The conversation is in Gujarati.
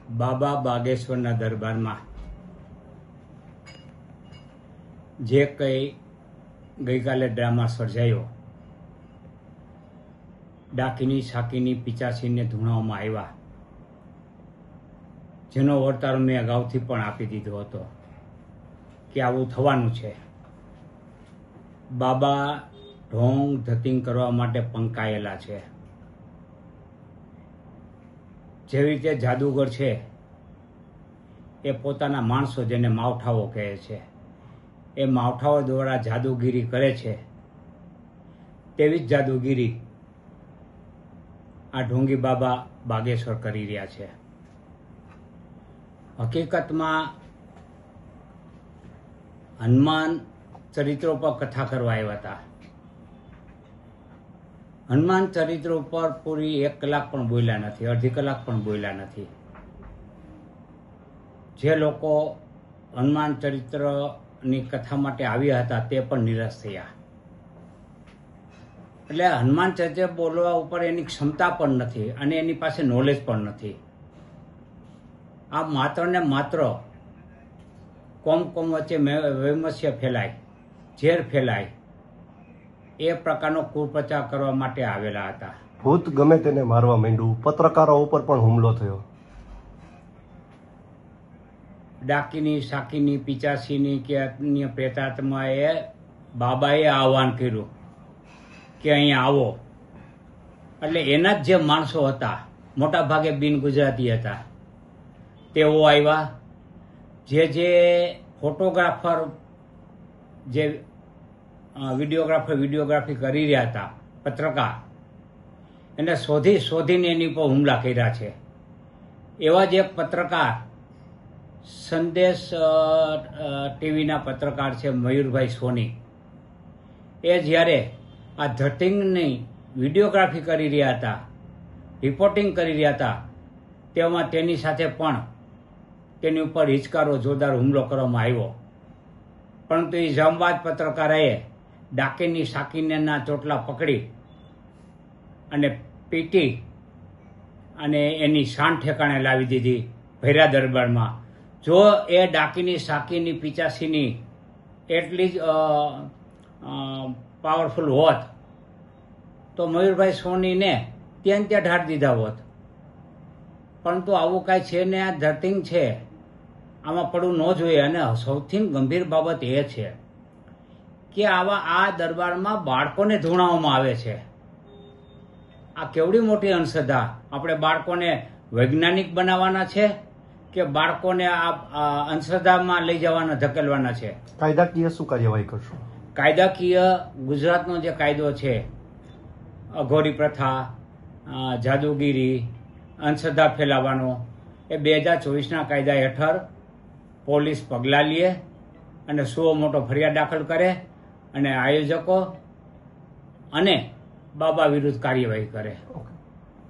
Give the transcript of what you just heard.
બાબા બાગેશ્વરના દરબારમાં જે કંઈ ગઈકાલે ડ્રામા સર્જાયો, ડાકીની શાકીની પિચાસીને ધૂણાવવામાં આવ્યા, જેનો વર્તારો મેં અગાઉથી પણ આપી દીધો હતો કે આવું થવાનું છે. બાબા ઢોંગ ધતિંગ કરવા માટે પંકાયેલા છે. જેવી રીતે જાદુગર છે એ પોતાના માણસો, જેને માવઠાઓ કહે છે, એ માવઠાઓ દ્વારા જાદુગીરી કરે છે, તેવી જ જાદુગીરી આ ઢોંગી બાબા બાગેશ્વર કરી રહ્યા છે. હકીકતમાં હનુમાન ચરિત્રો પર કથા કરવા આવ્યા હતા. હનુમાન ચરિત્ર ઉપર પૂરી 1 કલાક પણ બોલ્યા નથી, અડધી કલાક પણ બોલ્યા નથી. જે લોકો હનુમાન ચરિત્રની કથા માટે આવ્યા હતા તે પણ નિરાશ થયા. એટલે હનુમાન ચરિત્ર બોલવા ઉપર એની ક્ષમતા પણ નથી અને એની પાસે નોલેજ પણ નથી. આ માત્ર ને માત્ર કોમ વચ્ચે વૈમસ્ય ફેલાય, ઝેર ફેલાય, એ પ્રકારનો કુપ્રચાર કરવા માટે આવેલા હતા. ભૂત ગમે તેને મારવા માંડ્યું, પત્રકારો ઉપર પણ હુમલો થયો. ડાકીની શાકીની પિચાસીની કે અન્ય પ્રેતાત્માએ બાબાએ આહવાન કર્યું કે અહીંયા આવો. એટલે એના જ જે માણસો હતા, મોટા ભાગે બિન ગુજરાતી હતા, તેઓ આવ્યા. જે ફોટોગ્રાફર, જે વિડીયોગ્રાફી કરી રહ્યા હતા, પત્રકાર, એને શોધીને એની પર હુમલા કર્યા છે. એવા જ એક પત્રકાર, સંદેશ ટીવીના પત્રકાર છે મયુરભાઈ સોની, એ જ્યારે આ ધટિંગની વિડીયોગ્રાફી કરી રહ્યા હતા, રિપોર્ટિંગ કરી રહ્યા હતા, તેમાં તેની સાથે પણ તેની ઉપર હિચકારો જોરદાર હુમલો કરવામાં આવ્યો. પરંતુ એ જામબાજ પત્રકારોએ ડાકીની શાકીનેના ચોટલા પકડી અને પીટી અને એની શાન ઠેકાણે લાવી દીધી ભૈરા દરબારમાં. જો એ ડાકીની શાકીની પિચાસીની એટલી જ પાવરફુલ હોત તો મયુરભાઈ સોનીને ત્યાં ઢાળ દીધા હોત. પરંતુ આવું કાંઈ છે ને, આ ધતિંગ છે, આમાં પડવું ન જોઈએ. અને સૌથી ગંભીર બાબત એ છે કે આ દરબારમાં બાળકોને ધૂણાવવામાં આવે છે. આ કેવડી મોટી અંધશ્રદ્ધા! આપણે બાળકોને વૈજ્ઞાનિક બનાવવાના છે કે બાળકોને આ અંધશ્રદ્ધામાં લઈ જવાના, ધકેલવાના છે? કાયદાકીય શું કાર્યવાહી કરશો? કાયદાકીય ગુજરાતનો જે કાયદો છે, અઘોરી પ્રથા, જાદુગીરી, અંધશ્રદ્ધા ફેલાવવાનો, એ 2024ના કાયદા હેઠળ પોલીસ પગલાં લે અને સુઓ મોટો ફરિયાદ દાખલ કરે અને આયોજકો અને બાબા વિરુદ્ધ કાર્યવાહી કરે.